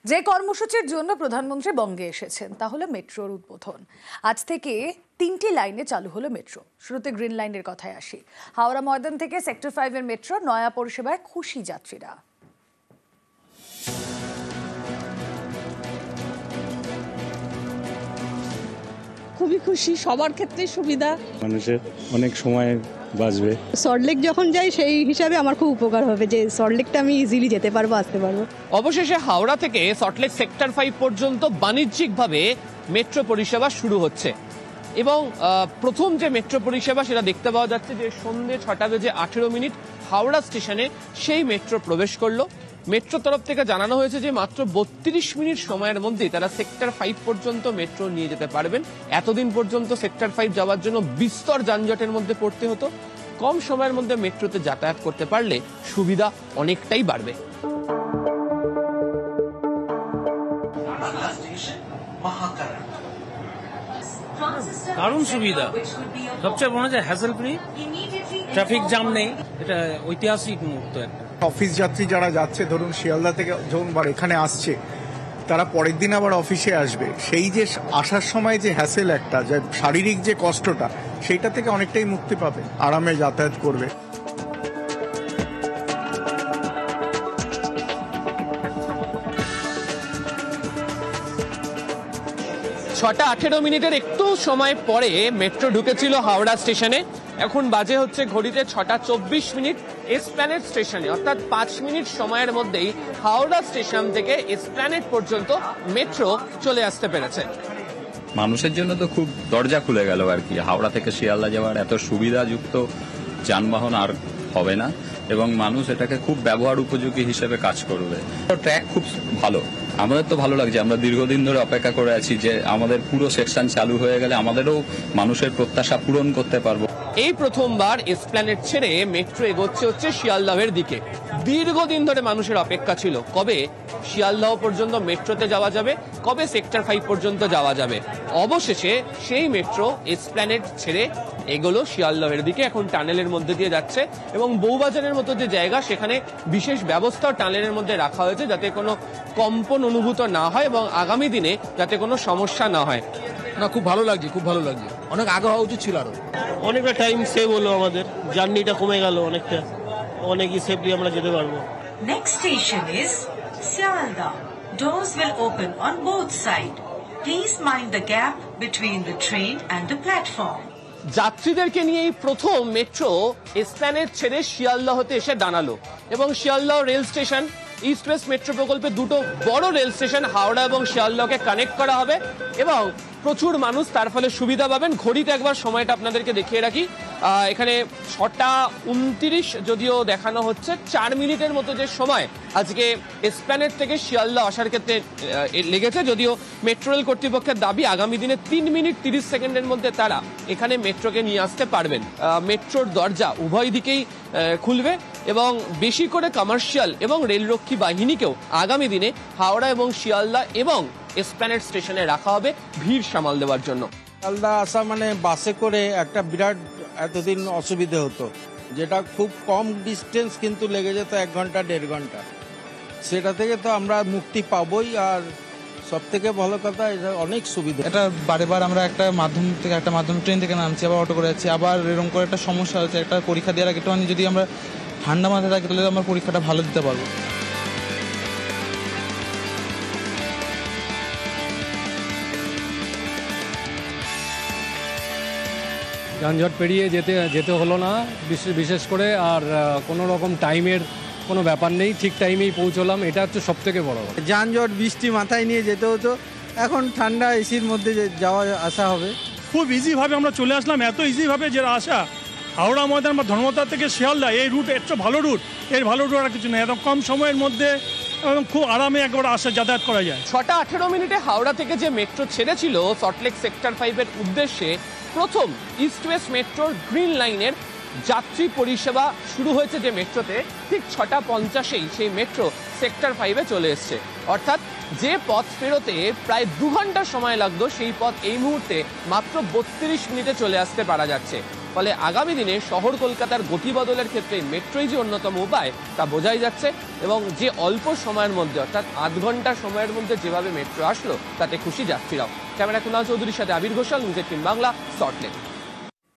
যে কর্মসূচির জন্য প্রধানমন্ত্রী বঙ্গে এসেছেন তা হলো মেট্রোর উদ্বোধন। আজ থেকে 3টি লাইনে চালু হলো মেট্রো। শুরুতে গ্রিন লাইনের কথায় আসি। হাওড়া ময়দান থেকে সেক্টর 5 এর মেট্রো নয়া পরিষেবায় খুশি যাত্রীরা। খুবই খুশি, সবার ক্ষেত্রে সুবিধা, মানুষের অনেক সময় বাঁচবে। সল্টলেক যখন যাই সেই হিসাবে আমার খুব উপকার হবে যে সল্টলেকটা আমি ইজিলি যেতে পারবো, আসতে পারবো। অবশেষে হাওড়া থেকে সল্টলেক সেক্টর 5 পর্যন্ত বাণিজ্যিকভাবে মেট্রো পরিষেবা শুরু হচ্ছে এবং প্রথম যে মেট্রো পরিষেবা সেটা দেখতে পাওয়া যাচ্ছে যে সন্ধ্যে 6:18 হাওড়া স্টেশনে সেই মেট্রো প্রবেশ করলো। মেট্রো তরফ থেকে জানানো হয়েছে যে মাত্র 32 মিনিট সময়ের মধ্যেই তারা সেক্টর 5 পর্যন্ত মেট্রো নিয়ে যেতে পারবেন। এতদিন পর্যন্ত সেক্টর 5 যাওয়ার জন্য বিস্তর যানজটের মধ্যে পড়তে হতো। কম সময়ের মধ্যে মেট্রোতে যাতায়াত করতে পারলে সুবিধা অনেকটাই বাড়বে। দারুণ সুবিধা, সবচেয়ে মনে হয় হ্যাসেল ফ্রি, ট্রাফিক জ্যাম নেই, এটা ঐতিহাসিক মুহূর্ত একটা। অফিস যাত্রী যারা যাচ্ছে, ধরুন শিয়ালদা থেকে যখন এখানে আসছে, তারা পরের দিন আবার অফিসে আসবে, সেই যে আসার সময় যে হ্যাসেল একটা, যে শারীরিক যে কষ্টটা, সেইটা থেকে অনেকটাই মুক্তি পাবে, আরামে যাতায়াত করবে। ছটা 18 একটু সময় পরে মেট্রো ঢুকেছিল হাওড়া স্টেশনে। এখন বাজে হচ্ছে ঘড়িতে 6:24 এসপ্ল্যানেড স্টেশনে, অর্থাৎ 5 মিনিট সময়ের মধ্যেই হাওড়া স্টেশন থেকে এসপ্ল্যানেড পর্যন্ত মেট্রো চলে আসতে পেরেছে। মানুষের জন্য তো খুব দরজা খুলে গেল আর কি। হাওড়া থেকে শিয়ালদা যাওয়ার এত সুবিধাযুক্ত যানবাহন আর হবে না এবং মানুষ এটাকে খুব ব্যবহার উপযোগী হিসেবে কাজ করবে। ট্র্যাক খুব ভালো, আমাদের তো ভালো লাগছে। আমরা দীর্ঘদিন ধরে অপেক্ষা করে আছি যে আমাদের পুরো সেকশন চালু হয়ে গেলে আমাদেরও মানুষের প্রত্যাশা পূরণ করতে পারবো। এই প্রথমবার এসপ্ল্যানেড ছেড়ে মেট্রো এগোচ্ছে হচ্ছে শিয়ালদাহের দিকে। দীর্ঘদিন ধরে মানুষের অপেক্ষা ছিল কবে শিয়ালদাহ পর্যন্ত মেট্রোতে যাওয়া যাবে, কবে সেক্টর 5 পর্যন্ত যাওয়া যাবে। অবশেষে সেই মেট্রো এসপ্ল্যানেড ছেড়ে এগুলো শিয়ালদাহের দিকে। এখন টানেলের মধ্যে দিয়ে যাচ্ছে এবং বউবাজারের মতো যে জায়গা, সেখানে বিশেষ ব্যবস্থাও টানেলের মধ্যে রাখা হয়েছে যাতে কোনো কম্পন অনুভূত না হয় এবং আগামী দিনে যাতে কোনো সমস্যা না হয়। না, খুব ভালো লাগছে, খুব ভালো লাগছে। অনেক আগে হওয়া উচিত ছিল, আরো অনেকটা টাইম সেভ হলো, আমাদের জার্নিটা কমে গেল অনেকটা, অনেক সেফলি আমরা যেতে পারবো। Next station is Sialda. Doors will open on both sides. Please mind the gap between the train and the platform. যাত্রীদেরকে নিয়ে এই প্রথম মেট্রো এসপ্ল্যানেড ছেড়ে শিয়ালদাহতে এসে দাঁড়ালো এবং Sealdah rail station, east West metro প্রকল্পে দুটো বড় রেল স্টেশন হাওড়া এবং শিয়ালদাহকে কানেক্ট করা হবে এবং প্রচুর মানুষ তার ফলে সুবিধা পাবেন। ঘড়িতে একবার সময়টা আপনাদেরকে দেখিয়ে রাখি। এখানে 6:29 যদিও দেখানো হচ্ছে, 4 মিনিটের মতো যে সময় আজকে এসপ্ল্যানেড থেকে শিয়ালদাহ আসার ক্ষেত্রে লেগেছে। যদিও মেট্রো রেল কর্তৃপক্ষের দাবি আগামী দিনে 3 মিনিট 30 সেকেন্ডের মধ্যে তারা এখানে মেট্রোকে নিয়ে আসতে পারবেন। মেট্রোর দরজা উভয় দিকেই খুলবে এবং বেশি করে কমার্শিয়াল এবং রেলরক্ষী বাহিনীকেও আগামী দিনে হাওড়া এবং শিয়ালদাহ এবং এসপ্ল্যানেড স্টেশনে রাখা হবে ভিড় সামাল দেওয়ার জন্য। শিয়ালদা আসা মানে বাসে করে একটা বিরাট এতদিন অসুবিধে হতো, যেটা খুব কম ডিস্টেন্স কিন্তু লেগে যেত 1 ঘন্টা 1.5 ঘন্টা। সেটা থেকে তো আমরা মুক্তি পাবোই। আর সব থেকে ভালো কথা, এটা অনেক সুবিধা। এটা বারেবার আমরা একটা মাধ্যম ট্রেন থেকে নামছি, আবার অটো করে যাচ্ছি, আবার এরকম করে একটা সমস্যা হচ্ছে। একটা পরীক্ষা দেওয়ার আগে একটুখানি যদি আমরা ঠান্ডা মাথায় থাকি তাহলে আমরা পরীক্ষাটা ভালো দিতে পারবো। যানজট পেরিয়ে যেতে হলো না বিশেষ করে, আর কোনো রকম টাইমের কোনো ব্যাপার নেই, ঠিক টাইমেই পৌঁছলাম, এটা হচ্ছে সব থেকে বড়। যানজট বৃষ্টি মাথায় নিয়ে যেতে হতো, এখন ঠান্ডা এসির মধ্যে যাওয়া আসা হবে। খুব ইজিভাবে আমরা চলে আসলাম, এত ইজিভাবে যে আসা হাওড়া ময়দান বা ধর্মতলা থেকে শিয়ালদা, এই রুট এত ভালো রুট, এর ভালো রুট আর কিছু নেই। এত কম সময়ের মধ্যে খুব আরামে একবার যাতায়াত করা যায়। 6:18 হাওড়া থেকে যে মেট্রো ছেড়েছিল সল্টলেক সেক্টর 5 এর উদ্দেশ্যে, প্রথম ইস্ট ওয়েস্ট মেট্রোর গ্রিন লাইনের যাত্রী পরিষেবা শুরু হয়েছে যে মেট্রোতে, ঠিক 6:50 সেই মেট্রো সেক্টর 5 চলে এসছে। অর্থাৎ যে পথ ফেরোতে প্রায় 2 ঘন্টা সময় লাগতো, সেই পথ এই মুহূর্তে মাত্র 32 মিনিটে চলে আসতে পারা যাচ্ছে। ফলে আগামী দিনে শহর কলকাতার গতি বদলের ক্ষেত্রে মেট্রোই যে অন্যতম উপায় তা বোঝাই যাচ্ছে, এবং যে অল্প সময়ের মধ্যে অর্থাৎ আধ ঘন্টা সময়ের মধ্যে যেভাবে মেট্রো আসলো তাতে খুশি যাত্রীরাও। ক্যামেরা কুনাল চৌধুরীর সাথে আবির ঘোষাল, নিউজ 18 বাংলা, সল্টলেক।